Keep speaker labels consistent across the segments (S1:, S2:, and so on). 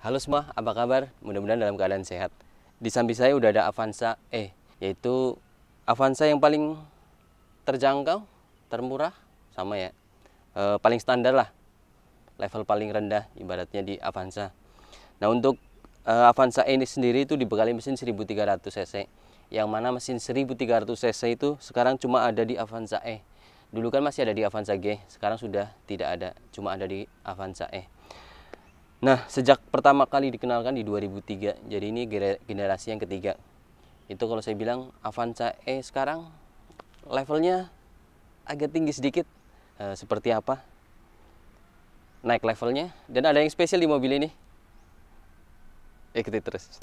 S1: Halo semua, apa kabar? Mudah-mudahan dalam keadaan sehat. Di samping saya udah ada Avanza E, yaitu Avanza yang paling terjangkau, termurah, sama ya. Paling standar lah, level paling rendah ibaratnya di Avanza. Nah untuk Avanza E ini sendiri itu dibekali mesin 1300 cc. Yang mana mesin 1300 cc itu sekarang cuma ada di Avanza E. Dulu kan masih ada di Avanza G, sekarang sudah tidak ada, cuma ada di Avanza E. Nah, sejak pertama kali dikenalkan di 2003, jadi ini generasi yang ketiga. Itu kalau saya bilang Avanza E sekarang levelnya agak tinggi sedikit. Seperti apa? Naik levelnya. Dan ada yang spesial di mobil ini. Ikuti terus.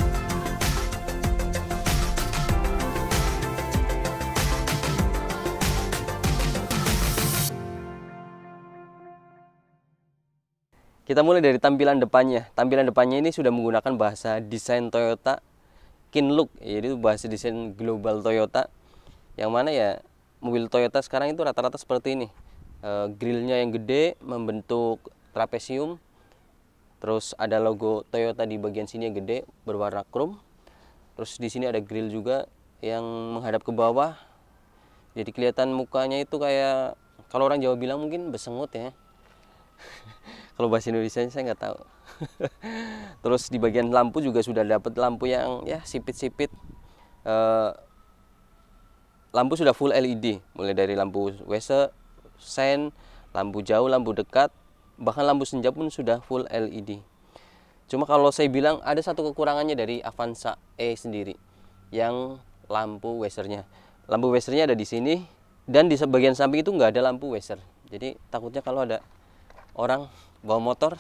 S1: Kita mulai dari tampilan depannya. Tampilan depannya ini sudah menggunakan bahasa desain Toyota Kinlook, yaitu bahasa desain global Toyota. Yang mana ya mobil Toyota sekarang itu rata-rata seperti ini. Grillnya yang gede membentuk trapesium. Terus ada logo Toyota di bagian sini yang gede berwarna chrome. Terus di sini ada grill juga yang menghadap ke bawah. Jadi kelihatan mukanya itu kayak, kalau orang Jawa bilang mungkin besengut ya. Kalau bahasa Indonesia saya nggak tahu. Terus di bagian lampu juga sudah dapat lampu yang ya sipit-sipit. Lampu sudah full LED, mulai dari lampu WC, sen, lampu jauh, lampu dekat, bahkan lampu senja pun sudah full LED. Cuma kalau saya bilang ada satu kekurangannya dari Avanza E sendiri, yang lampu washernya. Lampu washernya ada di sini, dan di bagian samping itu nggak ada lampu washer. Jadi takutnya kalau ada orang bawa motor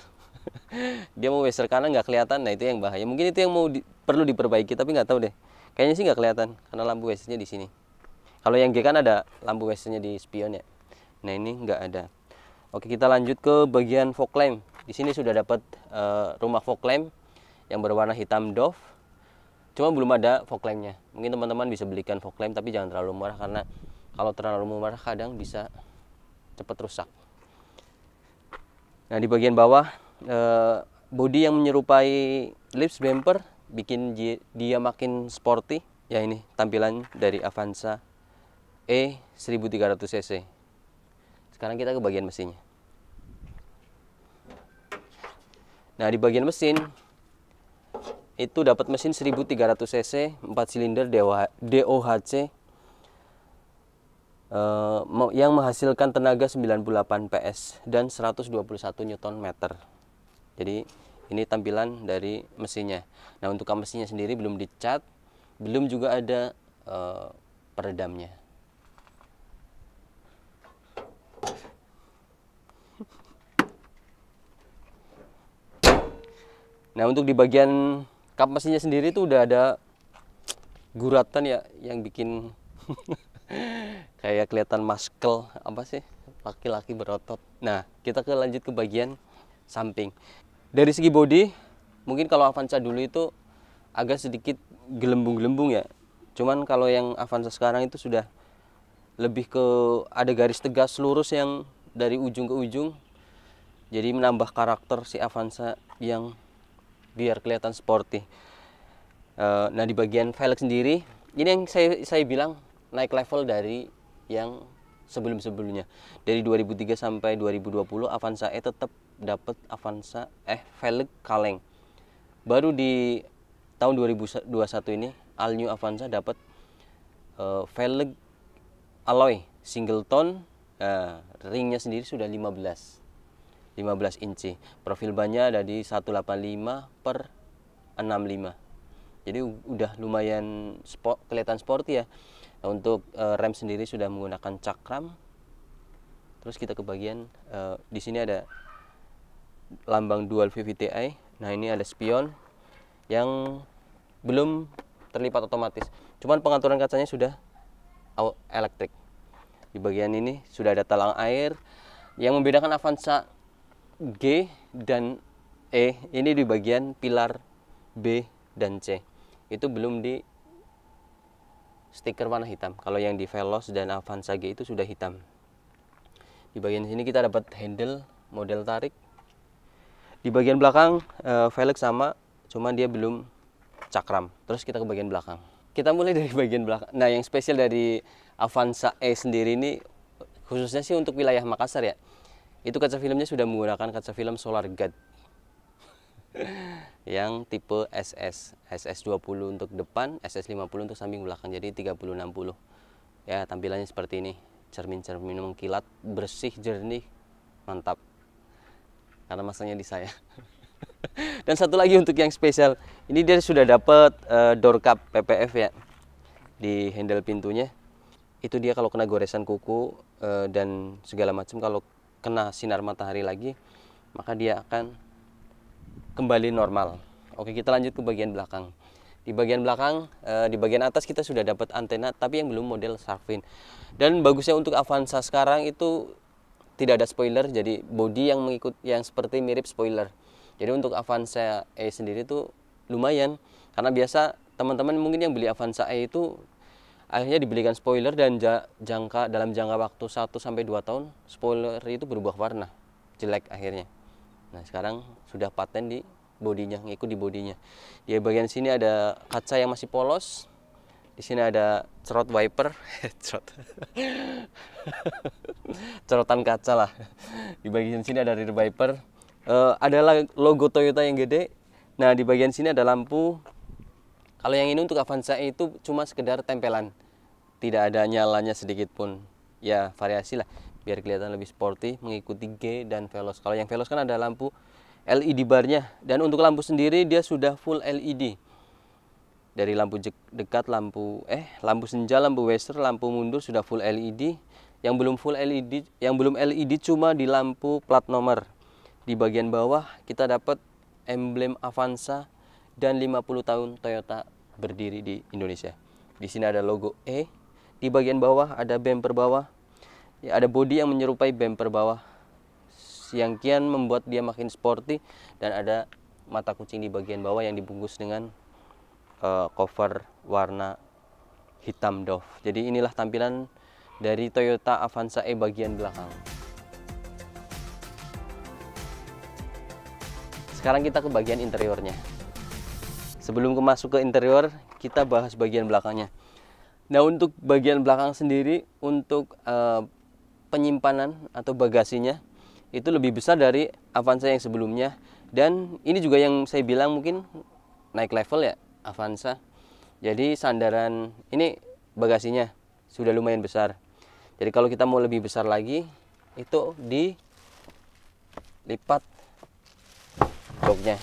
S1: dia mau washer kanan nggak kelihatan, nah itu yang bahaya. Mungkin itu yang perlu diperbaiki, tapi nggak tahu deh, kayaknya sih nggak kelihatan karena lampu washernya di sini. Kalau yang G kan ada lampu washernya di spion ya, nah ini nggak ada. Oke, kita lanjut ke bagian fog lamp. Di sini sudah dapat rumah fog lamp yang berwarna hitam doff, cuma belum ada fog lampnya. Mungkin teman-teman bisa belikan fog lamp, tapi jangan terlalu murah, karena kalau terlalu murah kadang bisa cepat rusak. Nah, di bagian bawah bodi yang menyerupai lips bumper bikin dia makin sporty. Ya, ini tampilan dari Avanza E 1300 cc. Sekarang kita ke bagian mesinnya. Nah, di bagian mesin itu dapat mesin 1300 cc 4 silinder DOHC yang menghasilkan tenaga 98 PS dan 121 Nm. Jadi ini tampilan dari mesinnya. Nah, untuk mesinnya sendiri belum dicat, belum juga ada peredamnya. Nah, untuk di bagian kap mesinnya sendiri itu udah ada guratan ya yang bikin kayak kelihatan muscle, apa sih, laki-laki berotot. Nah, kita lanjut ke bagian samping. Dari segi bodi, mungkin kalau Avanza dulu itu agak sedikit gelembung-gelembung ya. Cuman kalau yang Avanza sekarang itu sudah lebih ke ada garis tegas lurus yang dari ujung ke ujung. Jadi menambah karakter si Avanza yang biar kelihatan sporty. Nah, di bagian velg sendiri, ini yang saya bilang naik level dari yang sebelum-sebelumnya. Dari 2003 sampai 2020 Avanza E tetap dapat velg kaleng. Baru di tahun 2021 ini all new Avanza dapat velg alloy single tone. Ringnya sendiri sudah 15 inci. Profil bannya ada di 185/65. Jadi udah lumayan kelihatan sporty ya. Nah, untuk rem sendiri sudah menggunakan cakram. Terus kita ke bagian di sini ada lambang dual VVTi. Nah, ini ada spion yang belum terlipat otomatis. Cuman pengaturan kacanya sudah elektrik. Di bagian ini sudah ada talang air. Yang membedakan Avanza G dan E ini di bagian pilar B dan C. Itu belum di stiker warna hitam. Kalau yang di Veloz dan Avanza G itu sudah hitam. Di bagian sini kita dapat handle model tarik. Di bagian belakang velg sama, cuman dia belum cakram. Terus kita ke bagian belakang. Kita mulai dari bagian belakang. Nah, yang spesial dari Avanza E sendiri ini, khususnya sih untuk wilayah Makassar ya, itu kaca filmnya sudah menggunakan kaca film Solar Guard yang tipe SS 20 untuk depan, SS 50 untuk samping belakang, jadi 30-60 ya. Tampilannya seperti ini, cermin-cermin mengkilat, bersih, jernih, mantap, karena masangnya di saya. Dan satu lagi untuk yang spesial, ini dia sudah dapat door cup PPF ya di handle pintunya. Itu dia kalau kena goresan kuku dan segala macam, kalau kena sinar matahari lagi, maka dia akan kembali normal. Oke, kita lanjut ke bagian belakang. Di bagian belakang, di bagian atas kita sudah dapat antena, tapi yang belum model shark fin. Dan bagusnya untuk Avanza sekarang itu tidak ada spoiler, jadi body yang yang seperti mirip spoiler. Jadi untuk Avanza E sendiri itu lumayan, karena biasa teman-teman mungkin yang beli Avanza E itu akhirnya dibelikan spoiler dan dalam jangka waktu 1-2 tahun spoiler itu berubah warna, jelek akhirnya. Nah, sekarang sudah paten di bodinya, ngikut di bodinya. Di bagian sini ada kaca yang masih polos. Di sini ada cerot wiper, cerotan kaca lah. Di bagian sini ada rear wiper. Ada logo Toyota yang gede. Nah, di bagian sini ada lampu. Kalau yang ini untuk Avanza E itu cuma sekedar tempelan, tidak ada nyalanya sedikit pun. Ya, variasi lah, biar kelihatan lebih sporty, mengikuti G dan Veloz. Kalau yang Veloz kan ada lampu LED barnya, dan untuk lampu sendiri dia sudah full LED. Dari lampu dekat, lampu senja, lampu waster, lampu mundur sudah full LED. Yang belum LED cuma di lampu plat nomor. Di bagian bawah kita dapat emblem Avanza dan 50 tahun Toyota berdiri di Indonesia. Di sini ada logo E. Di bagian bawah ada bumper bawah. Ya, ada bodi yang menyerupai bumper bawah, yang kian membuat dia makin sporty, dan ada mata kucing di bagian bawah yang dibungkus dengan cover warna hitam doff. Jadi inilah tampilan dari Toyota Avanza E bagian belakang. Sekarang kita ke bagian interiornya. Sebelum masuk ke interior, kita bahas bagian belakangnya. Nah, untuk bagian belakang sendiri, untuk penyimpanan atau bagasinya itu lebih besar dari Avanza yang sebelumnya. Dan ini juga yang saya bilang mungkin naik level ya Avanza. Jadi sandaran ini bagasinya sudah lumayan besar. Jadi kalau kita mau lebih besar lagi, itu dilipat joknya.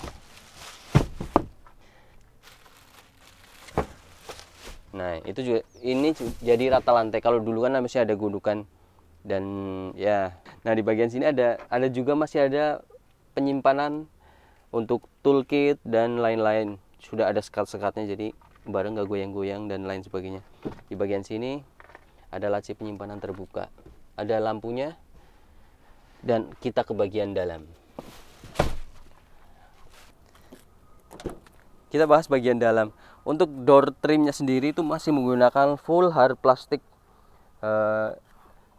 S1: Nah, itu juga ini jadi rata lantai. Kalau dulu kan masih ada gundukan dan ya. Nah, di bagian sini ada juga masih ada penyimpanan untuk toolkit dan lain-lain. Sudah ada sekat-sekatnya, jadi barang nggak goyang-goyang dan lain sebagainya. Di bagian sini ada laci penyimpanan terbuka, ada lampunya, dan kita ke bagian dalam. Kita bahas bagian dalam. Untuk door trimnya sendiri itu masih menggunakan full hard plastik.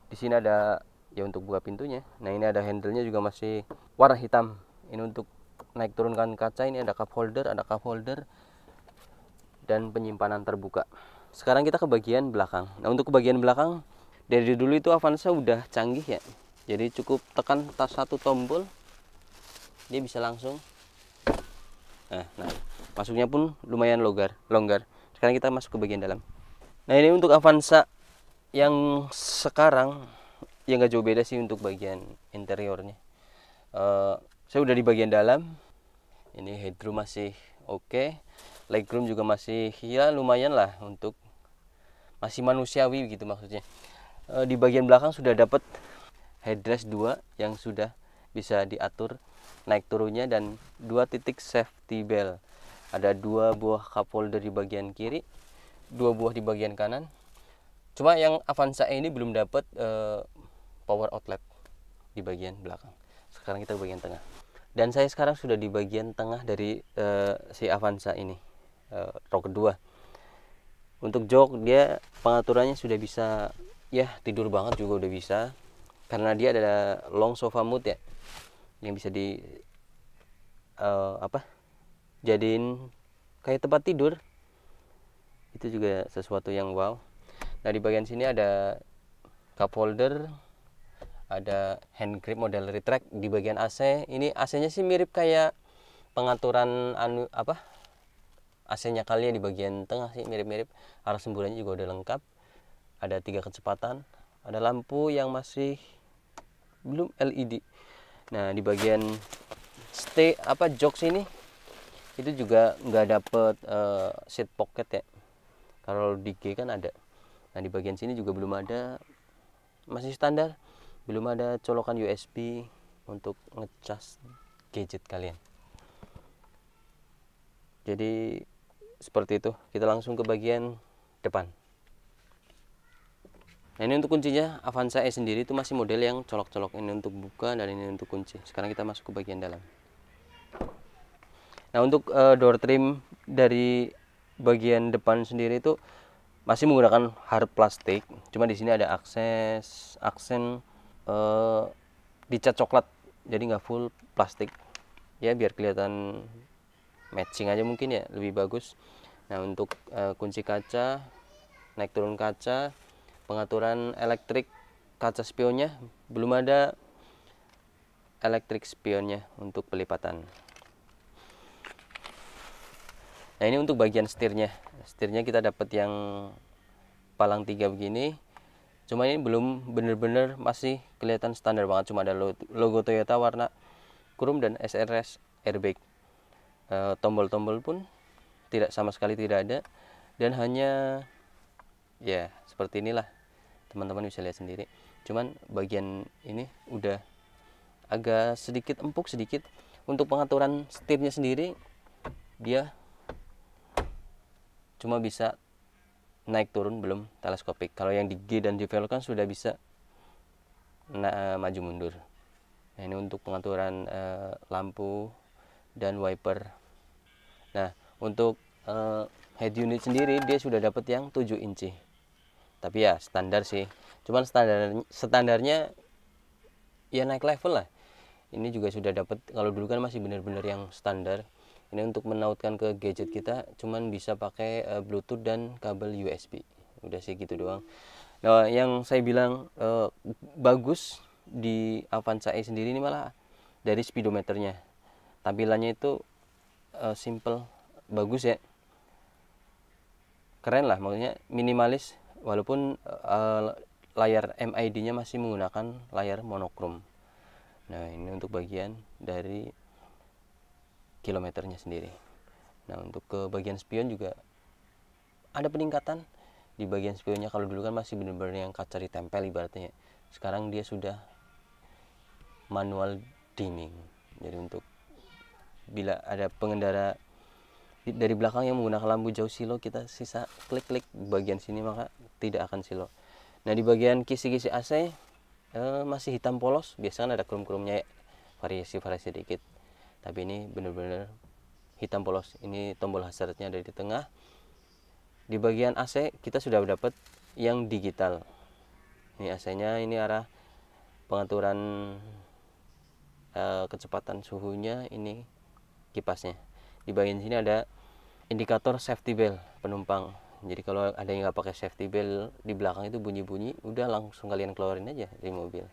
S1: Di sini ada ya untuk buka pintunya. Nah, ini ada handle-nya juga masih warna hitam. Ini untuk naik turunkan kaca. Ini ada cup holder dan penyimpanan terbuka. Sekarang kita ke bagian belakang. Nah, untuk ke bagian belakang, dari dulu itu Avanza udah canggih ya. Jadi cukup tekan satu tombol, dia bisa langsung. Nah, masuknya pun lumayan longgar. Sekarang kita masuk ke bagian dalam. Nah, ini untuk Avanza yang sekarang ya nggak jauh beda sih untuk bagian interiornya. Saya udah di bagian dalam. Ini headroom masih oke. Legroom juga masih ya lumayan lah, untuk masih manusiawi gitu maksudnya. Di bagian belakang sudah dapat headrest 2 yang sudah bisa diatur naik turunnya, dan 2 titik safety belt. Ada 2 buah cup holder di bagian kiri, 2 buah di bagian kanan. Cuma yang Avanza ini belum dapat power outlet di bagian belakang. Sekarang kita ke bagian tengah. Dan saya sekarang sudah di bagian tengah dari si Avanza ini, row kedua. Untuk jok dia pengaturannya sudah bisa, ya tidur banget juga udah bisa, karena dia ada long sofa mode ya, yang bisa apa, jadiin kayak tempat tidur. Itu juga sesuatu yang wow. Nah di bagian sini ada cup holder, ada hand grip model retract. Di bagian AC ini, AC-nya sih mirip kayak pengaturan AC-nya kali ya, di bagian tengah sih mirip-mirip. Arah semburannya juga udah lengkap, ada 3 kecepatan, ada lampu yang masih belum LED. Nah di bagian jok sini itu juga nggak dapet seat pocket ya, kalau di G kan ada. Nah di bagian sini juga belum ada, masih standar, belum ada colokan USB untuk ngecas gadget kalian. Jadi seperti itu. Kita langsung ke bagian depan. Nah ini untuk kuncinya, Avanza E sendiri itu masih model yang colok-colok. Ini untuk buka dan ini untuk kunci. Sekarang kita masuk ke bagian dalam. Nah untuk door trim dari bagian depan sendiri itu masih menggunakan hard plastik. Cuma di sini ada aksen dicat coklat, jadi nggak full plastik. Ya biar kelihatan matching aja mungkin ya, lebih bagus. Nah untuk kunci kaca, naik turun kaca, pengaturan elektrik kaca spionnya, belum ada elektrik spionnya untuk pelipatan. Nah ini untuk bagian setirnya kita dapat yang palang 3 begini. Cuma ini belum bener-bener, masih kelihatan standar banget. Cuma ada logo Toyota warna krom dan SRS airbag. Tombol-tombol pun sama sekali tidak ada, dan hanya ya seperti inilah, teman-teman bisa lihat sendiri. Cuman bagian ini udah agak sedikit empuk sedikit. Untuk pengaturan setirnya sendiri, dia cuma bisa naik turun, belum teleskopik. Kalau yang di G dan di velg kan sudah bisa maju mundur. Nah ini untuk pengaturan lampu dan wiper. Nah untuk head unit sendiri dia sudah dapat yang 7 inci. Tapi ya standar sih. Cuman standarnya ya naik level lah. Ini juga sudah dapat. Kalau dulu kan masih benar-benar yang standar. Ini untuk menautkan ke gadget kita cuman bisa pakai Bluetooth dan kabel USB. Udah sih gitu doang. Nah yang saya bilang bagus di Avanza E sendiri ini malah dari speedometernya. Tampilannya itu simple, bagus ya, keren lah, maksudnya minimalis. Walaupun layar MID nya masih menggunakan layar monokrom. Nah ini untuk bagian dari kilometernya sendiri. Nah untuk ke bagian spion juga ada peningkatan. Di bagian spionnya, kalau dulu kan masih benar-benar yang kaca ditempel ibaratnya, sekarang dia sudah manual dimming. Jadi untuk bila ada pengendara dari belakang yang menggunakan lampu jauh silo, kita sisa klik-klik bagian sini maka tidak akan silo. Nah di bagian kisi-kisi AC masih hitam polos. Biasanya kan ada krom-kromnya ya, variasi-variasi dikit. Tapi ini benar-benar hitam polos. Ini tombol hazardnya ada di tengah. Di bagian AC kita sudah dapat yang digital. Ini AC-nya, ini arah pengaturan kecepatan suhunya, ini kipasnya. Di bagian sini ada indikator safety belt penumpang. Jadi kalau ada yang nggak pakai safety belt di belakang itu bunyi-bunyi, udah langsung kalian keluarin aja dari mobil.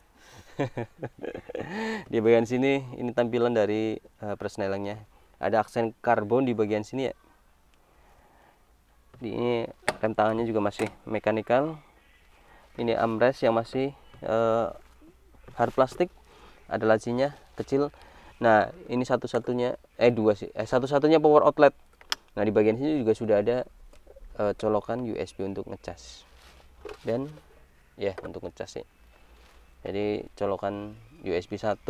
S1: Di bagian sini ini tampilan dari persnelengnya. Ada aksen karbon di bagian sini ya. Ini rem tangannya juga masih mechanical. Ini armrest yang masih hard plastik. Ada lacinya kecil. Nah ini satu-satunya satu-satunya power outlet. Nah di bagian sini juga sudah ada colokan USB untuk ngecas. Dan ya untuk ngecas sih. Jadi colokan USB 1,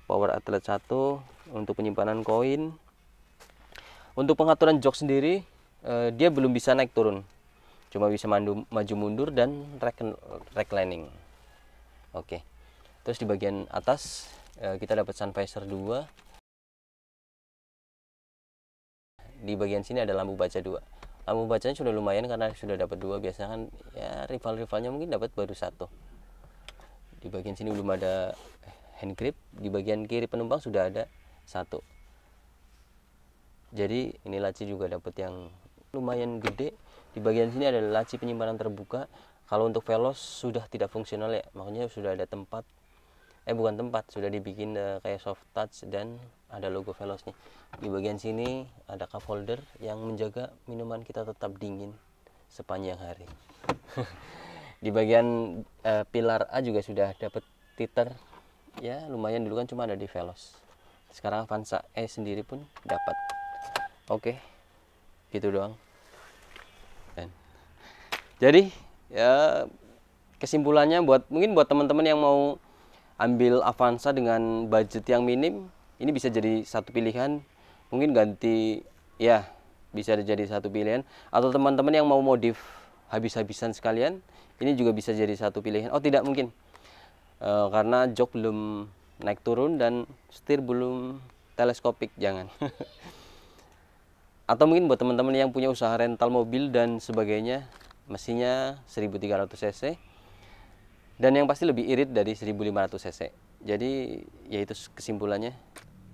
S1: power outlet 1 untuk penyimpanan koin. Untuk pengaturan jok sendiri dia belum bisa naik turun, cuma bisa maju mundur dan reclining. Oke. Terus di bagian atas kita dapat sun visor 2. Di bagian sini ada lampu baca 2. Lampu bacanya sudah lumayan karena sudah dapat 2. Biasanya kan ya rival-rivalnya mungkin dapat baru 1. Di bagian sini belum ada hand grip. Di bagian kiri penumpang sudah ada 1. Jadi ini laci juga dapat yang lumayan gede. Di bagian sini ada laci penyimpanan terbuka. Kalau untuk velos sudah tidak fungsional ya, makanya sudah ada tempat, bukan tempat, sudah dibikin kayak soft touch dan ada logo velosnya. Di bagian sini ada cup holder yang menjaga minuman kita tetap dingin sepanjang hari. Di bagian pilar A juga sudah dapat titer, ya lumayan, dulu kan cuma ada di velos. Sekarang Avanza E sendiri pun dapat. Oke, gitu doang. Jadi ya kesimpulannya mungkin buat teman-teman yang mau ambil Avanza dengan budget yang minim, ini bisa jadi satu pilihan. Mungkin ganti, ya bisa jadi satu pilihan. Atau teman-teman yang mau modif habis-habisan sekalian, ini juga bisa jadi satu pilihan. Oh tidak mungkin, karena jok belum naik turun dan setir belum teleskopik, jangan. Atau mungkin buat teman-teman yang punya usaha rental mobil dan sebagainya, mesinnya 1300 cc dan yang pasti lebih irit dari 1500 cc. Jadi yaitu kesimpulannya,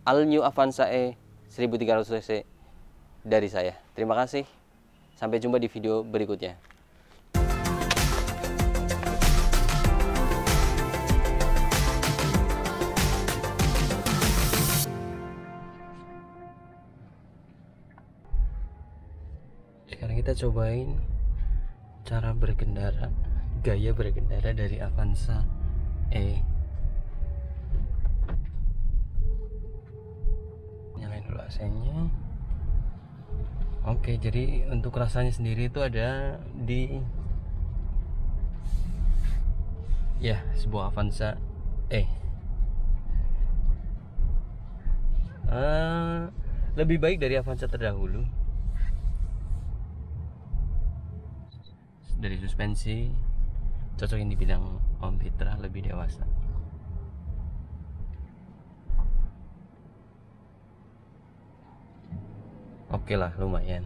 S1: all new Avanza E 1300 cc dari saya. Terima kasih, sampai jumpa di video berikutnya. Sekarang kita cobain cara berkendara, gaya berkendara dari Avanza E. Nyalain dulu AC-nya. Oke, jadi untuk rasanya sendiri itu ada di sebuah Avanza E. Lebih baik dari Avanza terdahulu. Dari suspensi cocok yang di bidang Om Fitra, lebih dewasa. Oke lah, lumayan.